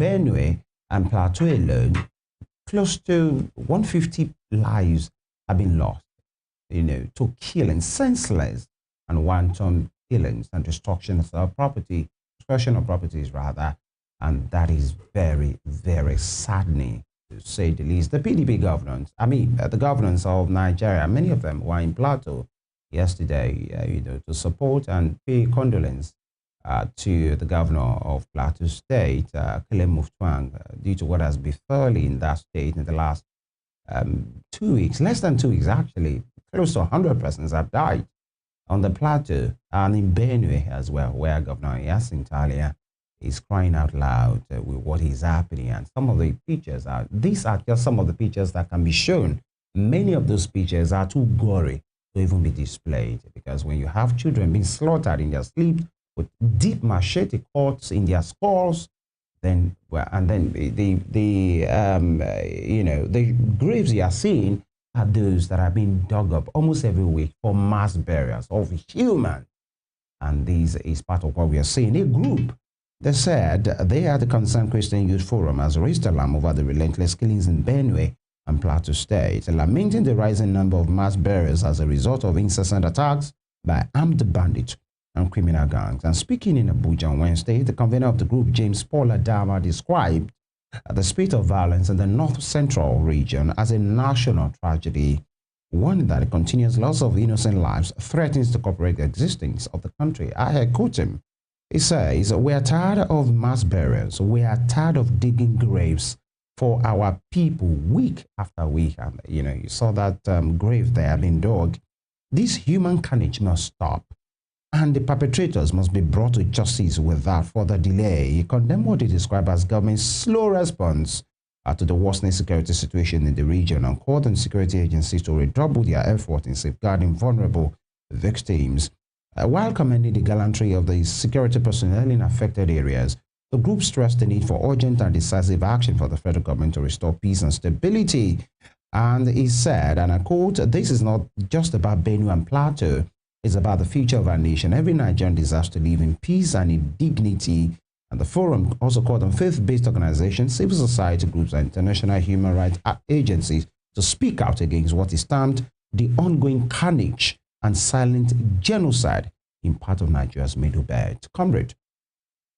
Benue and Plateau alone, close to 150 lives have been lost, to killing, senseless and wanton killings and destruction of properties rather, and that is very, very saddening to say the least. The PDP governors, the governors of Nigeria, many of them were in Plateau yesterday, to support and pay condolence to the governor of Plateau State, Caleb Mutfwang, due to what has befallen that state in the last 2 weeks, less than 2 weeks actually. Close to 100 persons have died on the plateau and in Benue as well, where Governor Yasin Talia is crying out loud with what is happening. And some of the pictures these are just some of the pictures that can be shown. Many of those pictures are too gory to even be displayed, because when you have children being slaughtered in their sleep with deep machete cuts in their skulls, then the graves you are seeing are those that are being dug up almost every week for mass burials of humans. And this is part of what we are seeing. A group, they said they are the Concerned Christian Youth Forum, has raised alarm over the relentless killings in Benue and Plateau State, lamenting the rising number of mass burials as a result of incessant attacks by armed bandits and criminal gangs. And speaking in Abuja on Wednesday, the convener of the group, James Paul Adama, described the spate of violence in the North Central region as a national tragedy, warning that the continuous loss of innocent lives threatens the corporate existence of the country. I quote him. He says, "We are tired of mass burials. We are tired of digging graves for our people week after week." And, you saw that grave there being dug. This human carnage must stop, and the perpetrators must be brought to justice without further delay. He condemned what he described as government's slow response to the worsening security situation in the region, and called on security agencies to redouble their effort in safeguarding vulnerable victims. While commending the gallantry of the security personnel in affected areas, the group stressed the need for urgent and decisive action for the federal government to restore peace and stability. And he said, and I quote, "This is not just about Benue and Plateau. It's about the future of our nation. Every Nigerian deserves to live in peace and in dignity." And the forum also called on faith-based organizations, civil society groups, and international human rights agencies to speak out against what is termed the ongoing carnage and silent genocide in part of Nigeria's middle belt. Comrade,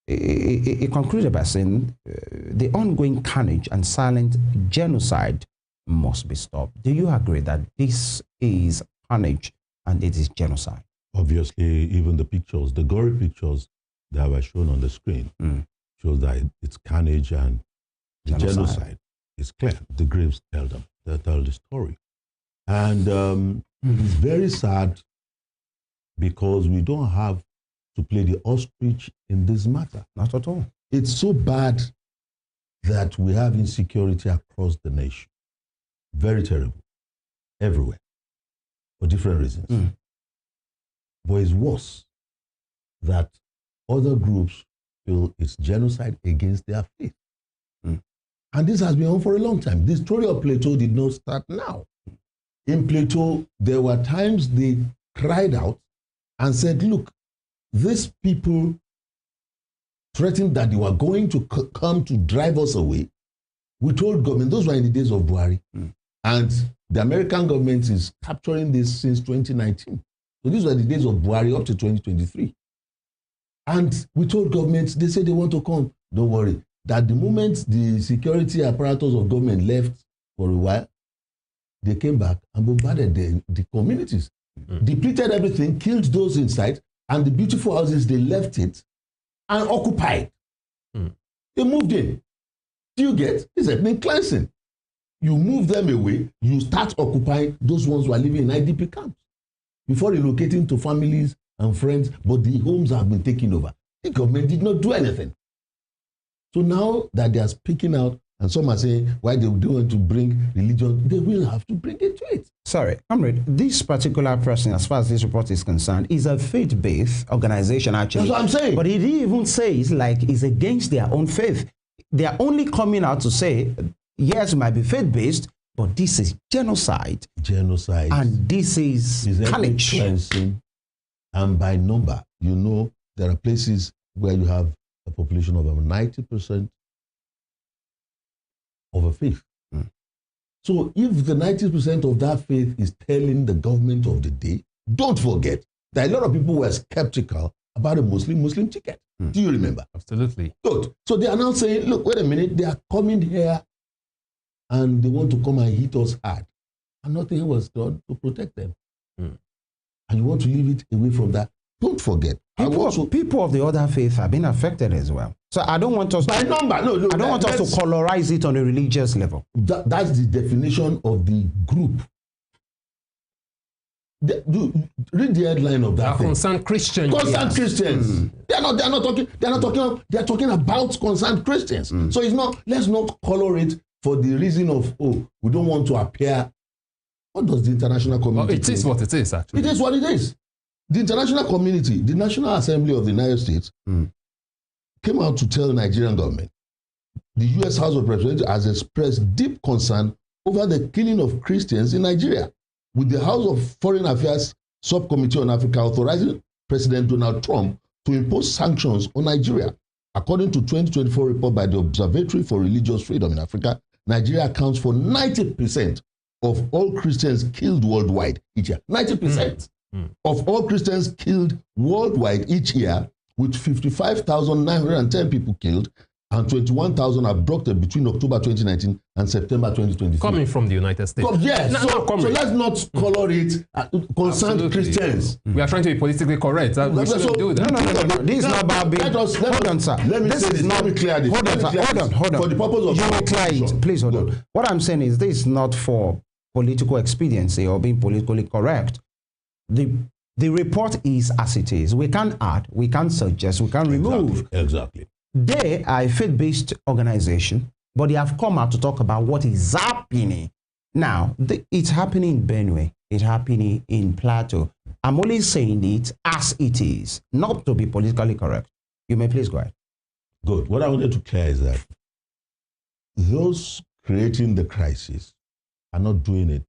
he concluded by saying the ongoing carnage and silent genocide must be stopped. Do you agree that this is carnage and it is genocide? Obviously, even the pictures, the gory pictures that were shown on the screen, shows that it's carnage and the genocide is clear. The graves tell the story. And it's very sad because we don't have to play the ostrich in this matter. Not at all. It's so bad that we have insecurity across the nation. Very terrible. Everywhere. For different reasons. But it's worse that other groups feel it's genocide against their faith. And this has been on for a long time. The story of Plateau did not start now. In Plateau, there were times they cried out and said, look, these people threatened that they were going to come to drive us away. We told government, those were in the days of Buhari. And the American government is capturing this since 2019. So these were the days of Buhari up to 2023. And we told government, they said they want to come. Don't worry. That the moment the security apparatus of government left for a while, they came back and bombarded the communities, depleted everything, killed those inside, and the beautiful houses, they left it and occupied. They moved in. Do you get? It's ethnic cleansing. You move them away, you start occupying those ones who are living in IDP camps before relocating to families and friends, but the homes have been taken over. The government did not do anything. So now that they are speaking out, and some are saying why they don't want to bring religion, they will have to bring it to it. Sorry, comrade, this particular person, as far as this report is concerned, is a faith-based organization, actually. That's what I'm saying. But he didn't even say it's like it's against their own faith. They are only coming out to say, yes, it might be faith-based, but this is genocide. Genocide. And this is carnage. Cleansing. And by number, you know, there are places where you have a population of about 90% of a faith. So if the 90% of that faith is telling the government of the day, don't forget that a lot of people were skeptical about a Muslim ticket. Do you remember? Absolutely. Good. So they are now saying, look, wait a minute, they are coming here and they want to come and hit us hard. And nothing was done to protect them. And you want to leave it away from that. Don't forget. People of the other faith have been affected as well. So I don't want us by number. No, I don't want us to colorize it on a religious level. That's the definition of the group. Read the headline of that. Concerned Christians. Concerned Christians. They are talking about concerned Christians. So it's not. Let's not color it for the reason of we don't want to appear. What does the international community? It is what it is. Actually, it is what it is. The international community, the National Assembly of the United States, came out to tell the Nigerian government, the U.S. House of Representatives has expressed deep concern over the killing of Christians in Nigeria, with the House of Foreign Affairs Subcommittee on Africa authorizing President Donald Trump to impose sanctions on Nigeria. According to 2024 report by the Observatory for Religious Freedom in Africa, Nigeria accounts for 90% of all Christians killed worldwide each year. 90%. Of all Christians killed worldwide each year, with 55,910 people killed and 21,000 abducted between October 2019 and September 2023. Coming from the United States. Yes, so let's not color it concerned Christians. We are trying to be politically correct. We shouldn't do that. No. This is not about being... Hold on, sir. Let me clear this. Hold on. For the purpose of... You will clear it. Please hold on. What I'm saying is this is not for political expediency or being politically correct. The report is as it is. We can add, we can suggest, we can remove. Exactly. They are a faith-based organization, but they have come out to talk about what is happening. Now, it's happening in Benue. It's happening in Plateau. I'm only saying it as it is, not to be politically correct. You may please go ahead. Good. What I wanted to clear is that those creating the crisis are not doing it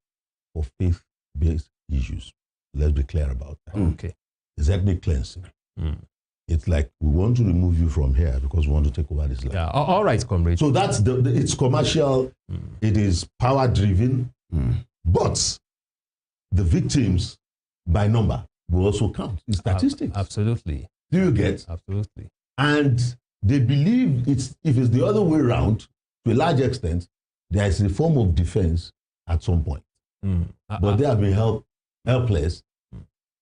for faith-based issues. Let's be clear about that. Okay. It's ethnic cleansing. It's like we want to remove you from here because we want to take over this land. Yeah. All right, comrade. So that's it's commercial. It is power driven. But the victims by number will also count in statistics. Absolutely. Do you get? Absolutely. And they believe if it's the other way around, to a large extent, there is a form of defense at some point. But they have been helpless.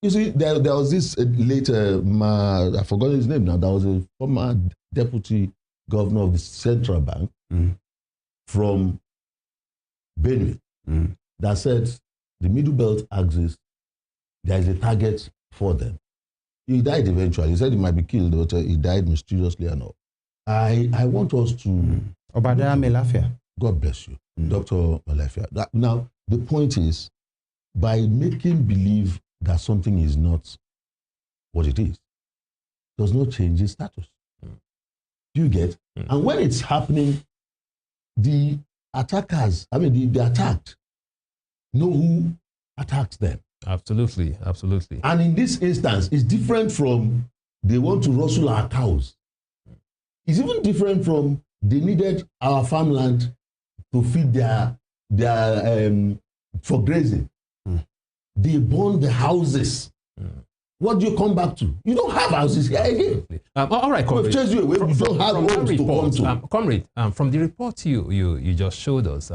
You see, there was this later, I forgot his name now, there was a former deputy governor of the central bank from Benue that said the Middle Belt axis, there is a target for them. He died eventually. He said he might be killed, but he died mysteriously and all. I want us to... Obadiah Melafia. God bless you, Dr. Melafia. Now, the point is, by making believe that something is not what it is, does not change its status. Do you get? And when it's happening, the attackers, the attacked, know who attacks them. Absolutely, absolutely. And in this instance, it's different from they want to rustle our cows. It's even different from they needed our farmland to feed their for grazing. They burn the houses. What do you come back to? You don't have houses here again. All right, comrade. We've chased you away. You don't have homes to come to. Comrade, from the report you just showed us,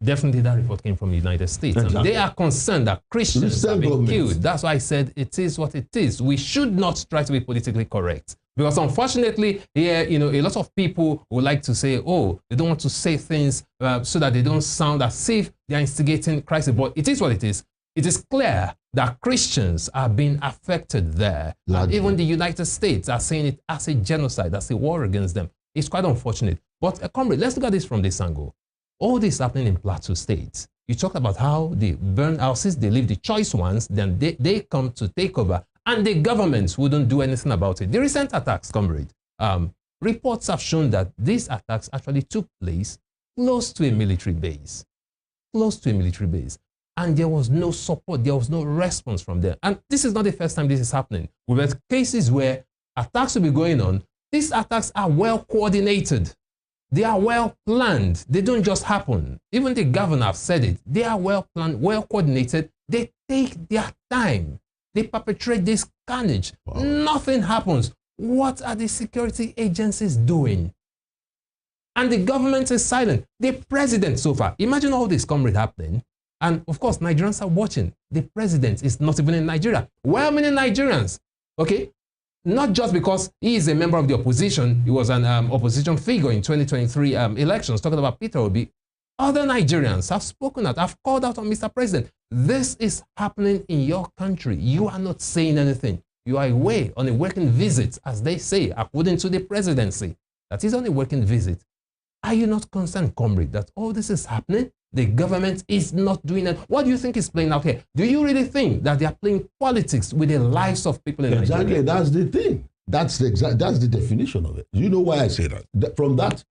definitely that report came from the United States. Exactly. They are concerned that Christians have been killed. That's why I said it is what it is. We should not try to be politically correct. Because unfortunately, here, a lot of people would like to say, they don't want to say things so that they don't sound as if they're instigating crisis. But it is what it is. It is clear that Christians are being affected there. And even the United States are saying it as a genocide, as a war against them. It's quite unfortunate. But comrade, let's look at this from this angle. All this happening in Plateau State. You talked about how they burn houses, they leave the choice ones, then they come to take over, and the governments wouldn't do anything about it. The recent attacks, comrade, reports have shown that these attacks actually took place close to a military base. Close to a military base. And there was no support, there was no response from them. And this is not the first time this is happening. We've had cases where attacks will be going on. These attacks are well coordinated. They are well planned. They don't just happen. Even the governor have said it. They are well planned, well coordinated. They take their time. They perpetrate this carnage. Wow. Nothing happens. What are the security agencies doing? And the government is silent. The president so far. Imagine all this, comrade, happening. And of course, Nigerians are watching. The president is not even in Nigeria. Well, many Nigerians, okay? Not just because he is a member of the opposition. He was an opposition figure in 2023 elections, talking about Peter Obi. Other Nigerians have spoken out, have called out on Mr. President. This is happening in your country. You are not saying anything. You are away on a working visit, as they say, according to the presidency. That is on a working visit. Are you not concerned, comrade, that all this is happening? The government is not doing it. What do you think is playing out here? Do you really think that they are playing politics with the lives of people in Nigeria? Exactly, that's the thing. That's the definition of it. You know why I say that? From that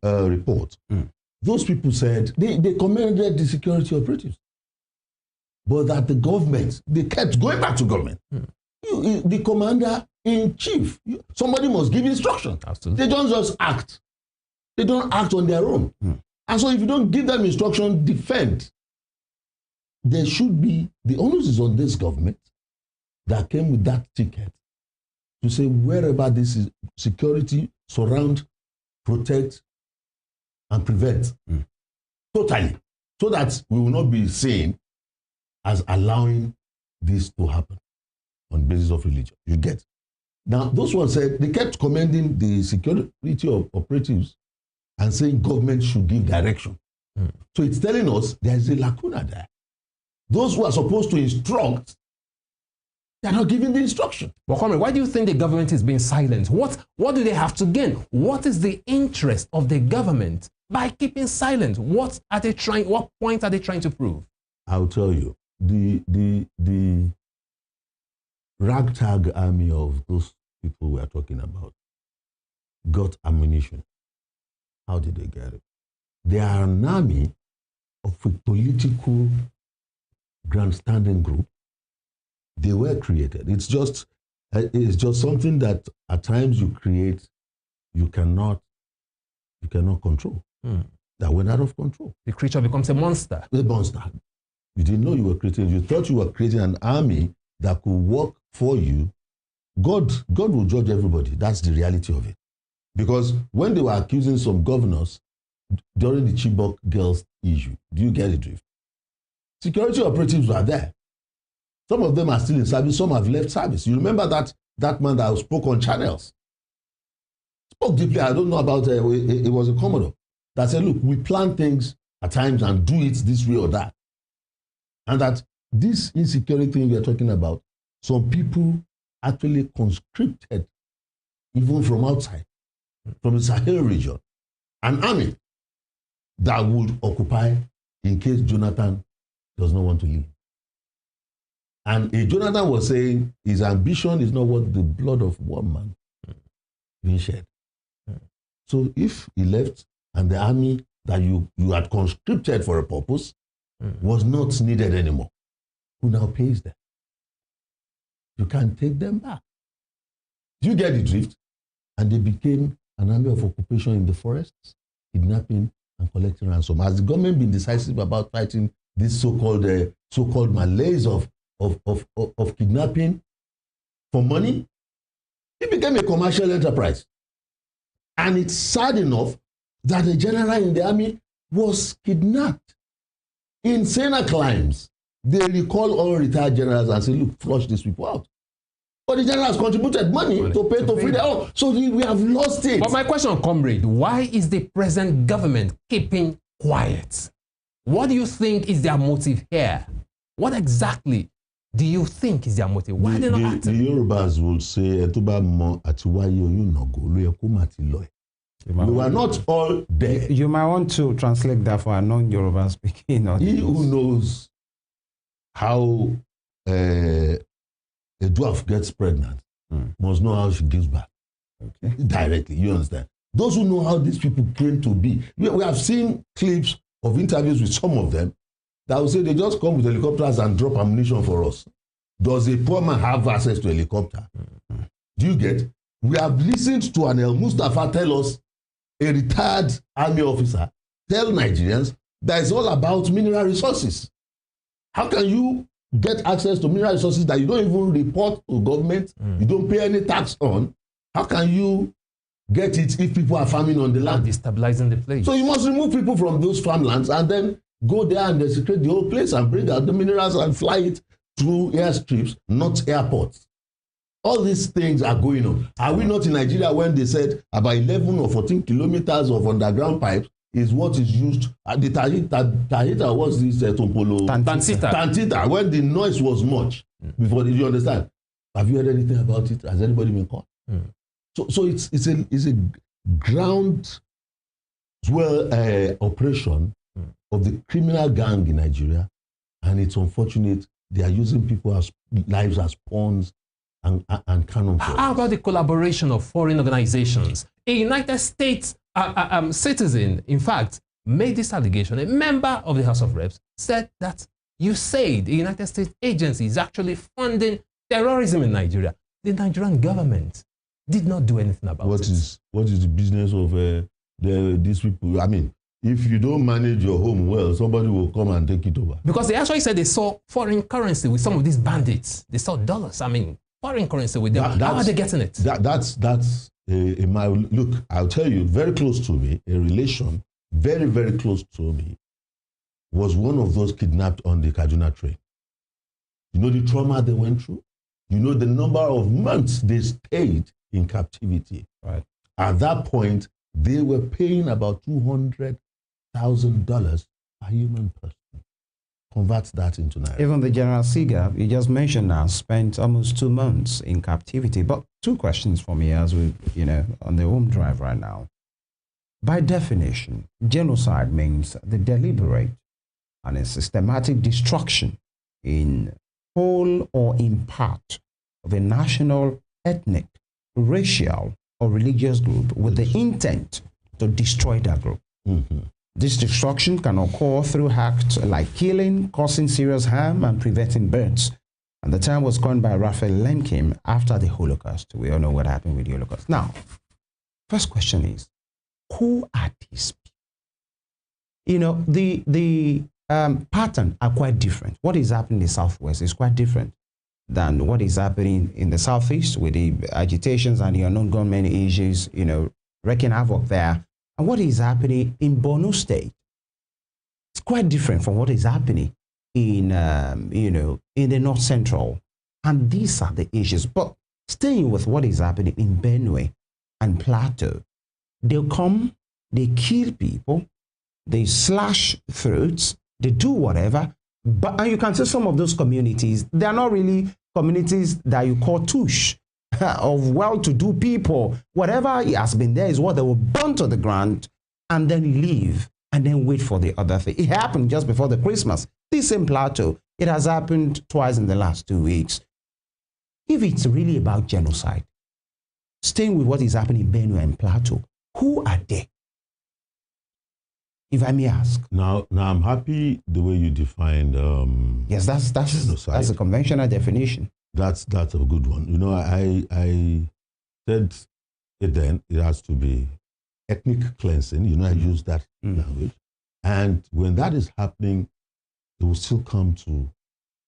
report, those people said they commended the security operatives, but that the government, they kept going back to government. The commander-in-chief, somebody must give instruction. Absolutely. They don't just act. They don't act on their own. And so if you don't give them instruction, defend. There should be, the onus is on this government that came with that ticket to say wherever this is security, surround, protect, and prevent. Totally. So that we will not be seen as allowing this to happen on the basis of religion. You get? Now, those ones said, they kept commending the security operatives and saying government should give direction. So it's telling us there is a lacuna there. Those who are supposed to instruct, they are not giving the instruction. But comrade, why do you think the government is being silent? What do they have to gain? What is the interest of the government by keeping silent? What point are they trying to prove? I'll tell you, the ragtag army of those people we are talking about got ammunition. How did they get it? They are an army of a political grandstanding group. They were created. It's just something that at times you create, you cannot control. That went out of control. The creature becomes a monster. A monster. You didn't know you were creating. You thought you were creating an army that could work for you. God will judge everybody. That's the reality of it. Because when they were accusing some governors during the Chibok girls issue, do you get the drift? Security operatives were there. Some of them are still in service, some have left service. You remember that man that spoke on channels? Spoke deeply, I don't know about it was a Commodore that said, look, we plan things at times and do it this way or that. And that this insecurity thing we are talking about, some people actually conscripted even from outside, from the Sahel region, an army that would occupy in case Jonathan does not want to leave. And Jonathan was saying his ambition is not worth the blood of one man being shed. So if he left and the army that you had conscripted for a purpose was not needed anymore, who now pays them? You can't take them back. Do you get the drift? And they became an army of occupation in the forests, kidnapping and collecting ransom. Has the government been decisive about fighting this so-called malaise of kidnapping for money? It became a commercial enterprise. And it's sad enough that a general in the army was kidnapped. In saner climes, they recall all retired generals and say, look, flush these people out. But the general has contributed money to pay to free their own. So we have lost it. But my question, comrade, why is the present government keeping quiet? What do you think is their motive here? What exactly do you think is their motive? Why are they not acting? The Yorubas will say, we were not all there. You might want to translate that for a non-Yoruba speaking audience. He who knows how a dwarf gets pregnant must know how she gives birth. Okay. Directly, you understand? Those who know how these people came to be. We have seen clips of interviews with some of them that will say they just come with helicopters and drop ammunition for us. Does a poor man have access to a helicopter? Do you get? We have listened to an El Mustafa tell us a retired army officer tell Nigerians that it's all about mineral resources? How can you get access to mineral resources that you don't even report to government, you don't pay any tax on? How can you get it if people are farming on the land? Destabilizing the place. So you must remove people from those farmlands and then go there and desecrate the whole place and bring out the minerals and fly it through airstrips, not airports. All these things are going on. Are we not in Nigeria when they said about 11 or 14 kilometers of underground pipes is what is used at the Tahita, what's this Tompolo? Tantita, when the noise was much. Before, did you understand? Have you heard anything about it? Has anybody been caught? So it's a ground operation of the criminal gang in Nigeria, and it's unfortunate they are using people's lives as pawns and cannon fodder. How about the collaboration of foreign organizations? A United States citizen, in fact, made this allegation. A member of the House of Reps said that you say the United States agency is actually funding terrorism in Nigeria. The Nigerian government did not do anything about it. What is the business of these people? I mean, if you don't manage your home well, somebody will come and take it over. Because they actually said they saw foreign currency with some of these bandits. They saw dollars. I mean, foreign currency with them. How are they getting it? That's look, I'll tell you, very close to me, a relation, very, very close to me, was one of those kidnapped on the Kaduna train. You know the trauma they went through? You know the number of months they stayed in captivity. Right. At that point, they were paying about $200,000 per human person. Convert that into naira. Even the General Siga, you just mentioned now, spent almost 2 months in captivity. But 2 questions for me as we, on the home drive right now. By definition, genocide means the deliberate and a systematic destruction in whole or in part of a national, ethnic, racial, or religious group with the intent to destroy that group. This destruction can occur through acts like killing, causing serious harm, and preventing births. And the term was coined by Raphael Lemkin after the Holocaust. We all know what happened with the Holocaust. Now, first question is, who are these people? The pattern are quite different. What is happening in the Southwest is quite different than what is happening in the Southeast with the agitations and the unknown government issues, wreaking havoc there. And what is happening in Borno State, it's quite different from what is happening in, in the North Central. And these are the issues. But staying with what is happening in Benue and Plateau, they'll come, they kill people, they slash throats, they do whatever. And you can see some of those communities, they are not really communities that you call tush, of well-to-do people. Whatever has been there is what they will burn to the ground and then leave and then wait for the other thing. It happened just before the Christmas. This same Plateau, it has happened twice in the last 2 weeks. If it's really about genocide, staying with what is happening in Benue and Plateau, who are they? If I may ask. Now I'm happy the way you defined yes, that's a conventional definition. That's a good one. I said it then, it has to be ethnic cleansing. I use that language. And when that is happening, it will still come to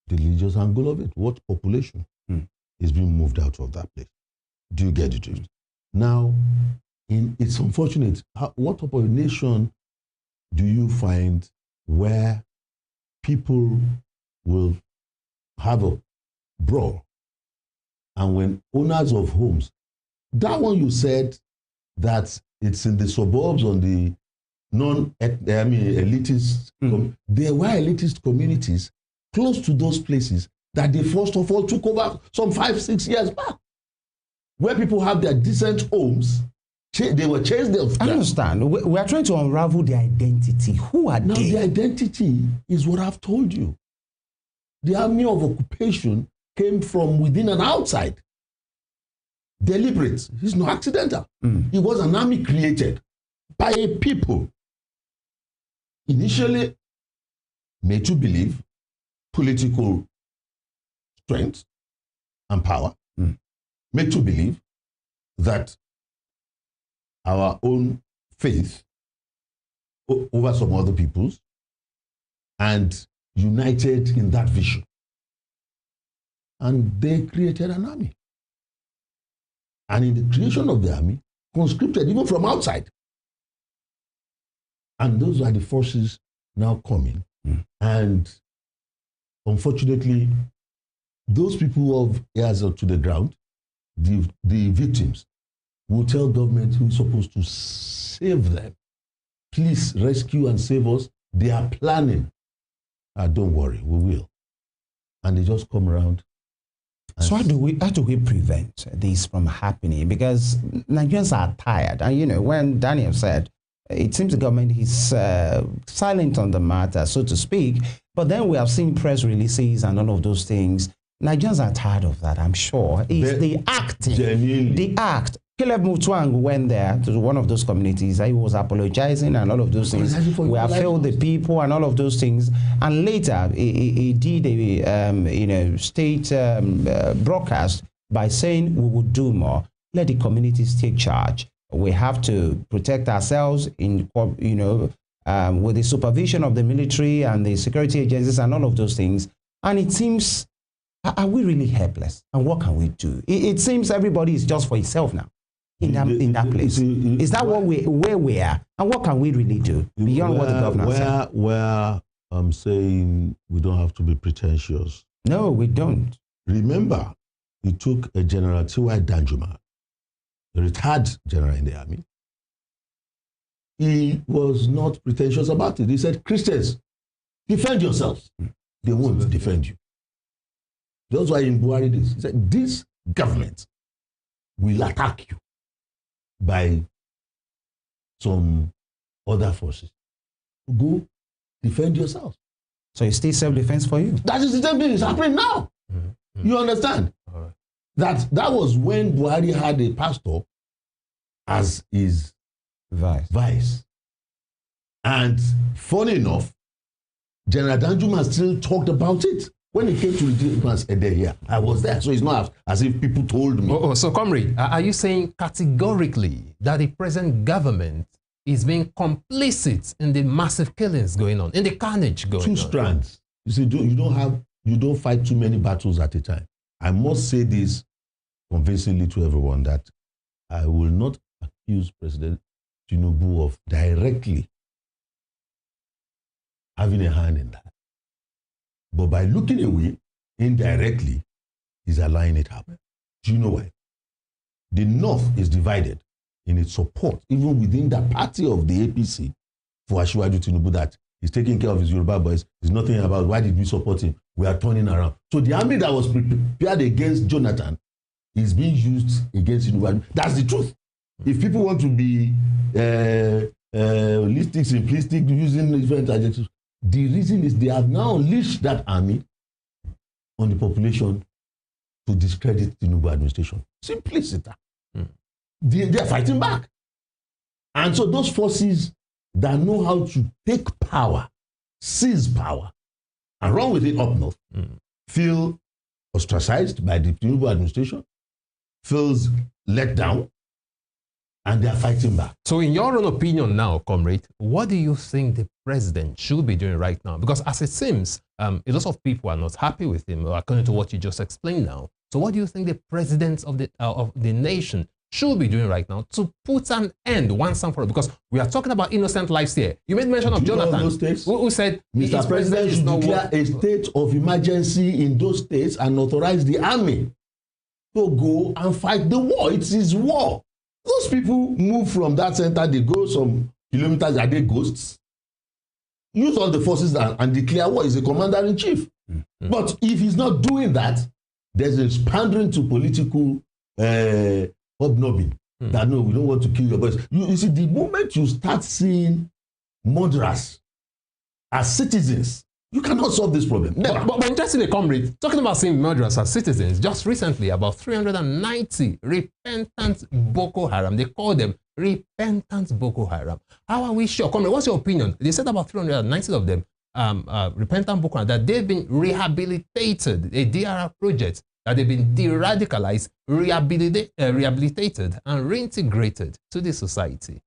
the religious angle of it. What population is being moved out of that place? Do you get it? Now, it's unfortunate. What type of nation do you find where people will have a brawl, and when owners of homes, that one you said that it's in the suburbs on the elitist, there were elitist communities close to those places that they first of all took over some 5-6 years back, where people have their decent homes. They were chased. I understand. We are trying to unravel their identity. Who are they? Now, the identity is what I've told you. The army of occupation came from within and outside. Deliberate. It's not accidental. It was an army created by a people initially made to believe political strength and power, made to believe that our own faith over some other people's and united in that vision. And they created an army. And in the creation of the army, conscripted even from outside. And those are the forces now coming. And unfortunately, those people of ears to the ground, the victims, will tell government who is supposed to save them. Please rescue and save us. They are planning. Don't worry, we will. And they just come around. So how do we prevent this from happening? Because Nigerians are tired. And you know, when Daniel said, it seems the government is silent on the matter, so to speak. But then we have seen press releases and all of those things. Nigerians are tired of that, I'm sure. It's the acting. Genuinely. The act. Caleb Mutuang went there to one of those communities. He was apologizing and all of those things. We have failed the people and all of those things. And later, he did a state broadcast by saying we would do more. Let the communities take charge. We have to protect ourselves in, with the supervision of the military and the security agencies and all of those things. And it seems, are we really helpless? And what can we do? It seems everybody is just for itself now. In that place. Is that where we are? And what can we really do beyond what the governor said? Where I'm saying we don't have to be pretentious. No, we don't. Remember, it took a General T.Y. Danjuma, a retired general in the army. He was not pretentious about it. He said, Christians, defend yourselves. They won't defend you. That's why in Buhari this. He said, this government will attack you by some other forces. Go defend yourself. So it's still self-defense for you? That is the same thing is happening now. You understand? That was when Buhari had a pastor as his vice. And funny enough, General Danjuma still talked about it. When it came to the here, I was there, so it's not as if people told me. So, comrade, are you saying categorically that the present government is being complicit in the massive killings going on, in the carnage going on? Two strands. You see, you don't fight too many battles at a time. I must say this convincingly to everyone that I will not accuse President Tinubu of directly having a hand in that. But by looking away, indirectly, he's allowing it happen. Do you know why? The North is divided in its support, even within the party of the APC, for Asiwaju Tinubu, that he's taking care of his Yoruba boys. There's nothing about why did we support him. We are turning around. So the army that was prepared against Jonathan is being used against Tinubu. That's the truth. If people want to be holistic, simplistic, using different adjectives, the reason is they have now unleashed that army on the population to discredit the Tinubu administration. Simplicity. They are fighting back. And so those forces that know how to take power, seize power, and run with it up north, feel ostracized by the Tinubu administration, feels let down, and they are fighting back. So in your own opinion now, comrade, what do you think the president should be doing right now? Because as it seems, a lot of people are not happy with him, according to what you just explained now. So what do you think the president of the nation should be doing right now to put an end once and for all? Because we are talking about innocent lives here. You made mention of Jonathan, who said Mr. President should declare a state of emergency in those states and authorize the army to go and fight the war. It is war. Those people move from that center, they go some kilometers, are they ghosts? Use all the forces and declare war. He's a commander-in-chief. But if he's not doing that, there's a pandering to political hobnobbing. That no, we don't want to kill your boys. You see, the moment you start seeing murderers as citizens, you cannot solve this problem. But interestingly, comrade, talking about seeing murderers as citizens, just recently, about 390 repentant Boko Haram, they call them repentant Boko Haram. How are we sure? Comrade, what's your opinion? They said about 390 of them, repentant Boko Haram, that they've been rehabilitated, a DRR project, that they've been de-radicalized, rehabilitated, and reintegrated to the society.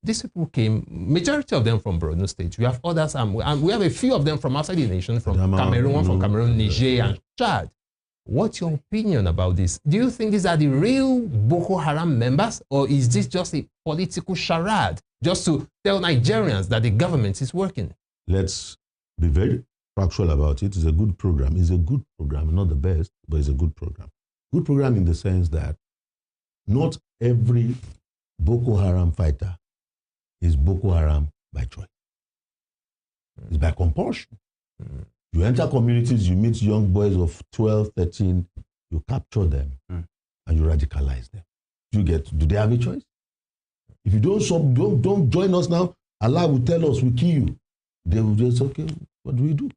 These people came, majority of them from Borno State. We have others, and we have a few of them from outside the nation, from Cameroon, one from Cameroon, Niger, and Chad. What's your opinion about this? Do you think these are the real Boko Haram members, or is this just a political charade, just to tell Nigerians that the government is working? Let's be very factual about it. It's a good program. It's a good program, not the best, but it's a good program. Good program in the sense that not every Boko Haram fighter is Boko Haram by choice. It's by compulsion. You enter communities, you meet young boys of 12, 13, you capture them and you radicalize them. Do they have a choice? If you don't join us now, Allah will tell us we kill you. They will just, okay, what do we do?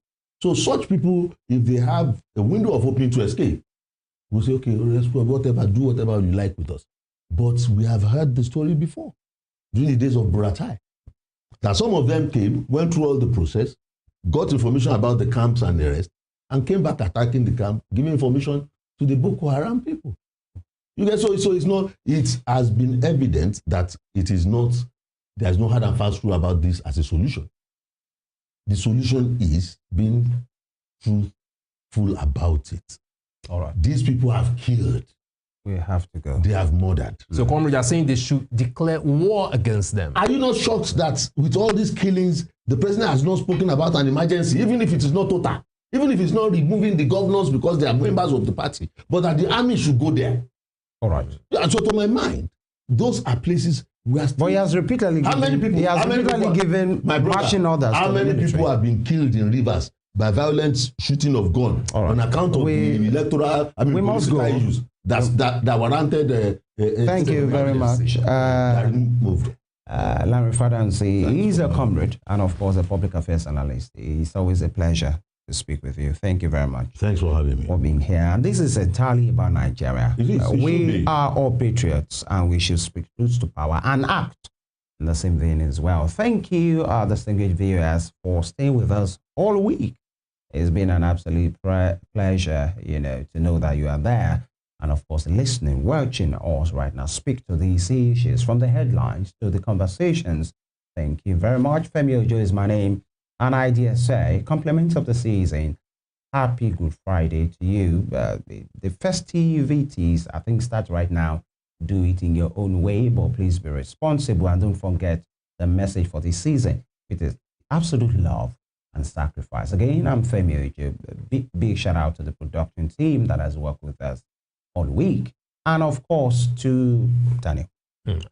So such people, if they have a window of opening to escape, we'll say, okay, let's do whatever you like with us. But we have heard the story before, during the days of Buratai, that some of them came, went through all the process, got information about the camps and the rest, and came back attacking the camp, giving information to the Boko Haram people. You get so it's not. It has been evident that it is not. There is no hard and fast rule about this as a solution. The solution is being truthful about it. All right. These people have killed. We have to go. They have murdered. So, Comrade, you're saying they should declare war against them. Are you not shocked that with all these killings, the president has not spoken about an emergency, even if it is not total, even if it's not removing the governors because they are members of the party, but that the army should go there? All right. And so, to my mind, those are places we are still. But he has repeatedly given marching orders. How many people have been killed in rivers by violent shooting of gun on account of the electoral, political issues that warranted? Thank you very much. Larry Fadansi, he's a comrade and, of course, a public affairs analyst. It's always a pleasure to speak with you. Thank you very much. Thanks for having me. For being here. And this is entirely about Nigeria. We are all patriots and we should speak truth to power and act in the same vein as well. Thank you, distinguished viewers, for staying with us all week. It's been an absolute pleasure, to know that you are there. And of course, listening, watching us right now, speak to these issues from the headlines to the conversations. Thank you very much. Femi Ojo is my name. And I dare say, compliments of the season, happy Good Friday to you. The festivities, I think, start right now. Do it in your own way, but please be responsible and don't forget the message for this season. It is absolute love and sacrifice. Again, I'm Femi Ojo. Big shout out to the production team that has worked with us all week. And of course, to Daniel.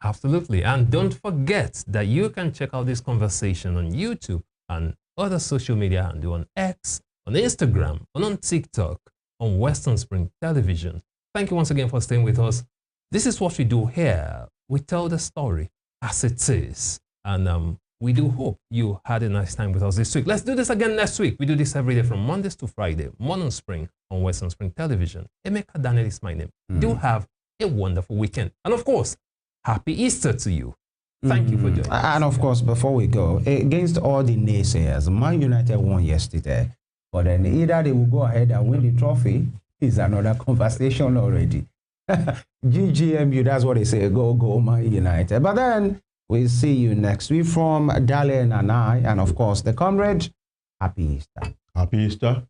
Absolutely. And don't forget that you can check out this conversation on YouTube and other social media, and on X, on Instagram, and on TikTok, on Western Spring Television. Thank you once again for staying with us. This is what we do here. We tell the story as it is. And we do hope you had a nice time with us this week. Let's do this again next week. We do this every day from Mondays to Friday, Morning Spring on Western Spring Television. Emeka Daniel is my name. Do have a wonderful weekend. And of course, happy Easter to you. Thank you for joining us. And of course, before we go, against all the naysayers, Man United won yesterday, but then either they will go ahead and win the trophy, is another conversation already. GGMU, that's what they say, go Man United. But then we'll see you next week from Dalian and I, and of course the comrade. Happy Easter. Happy Easter.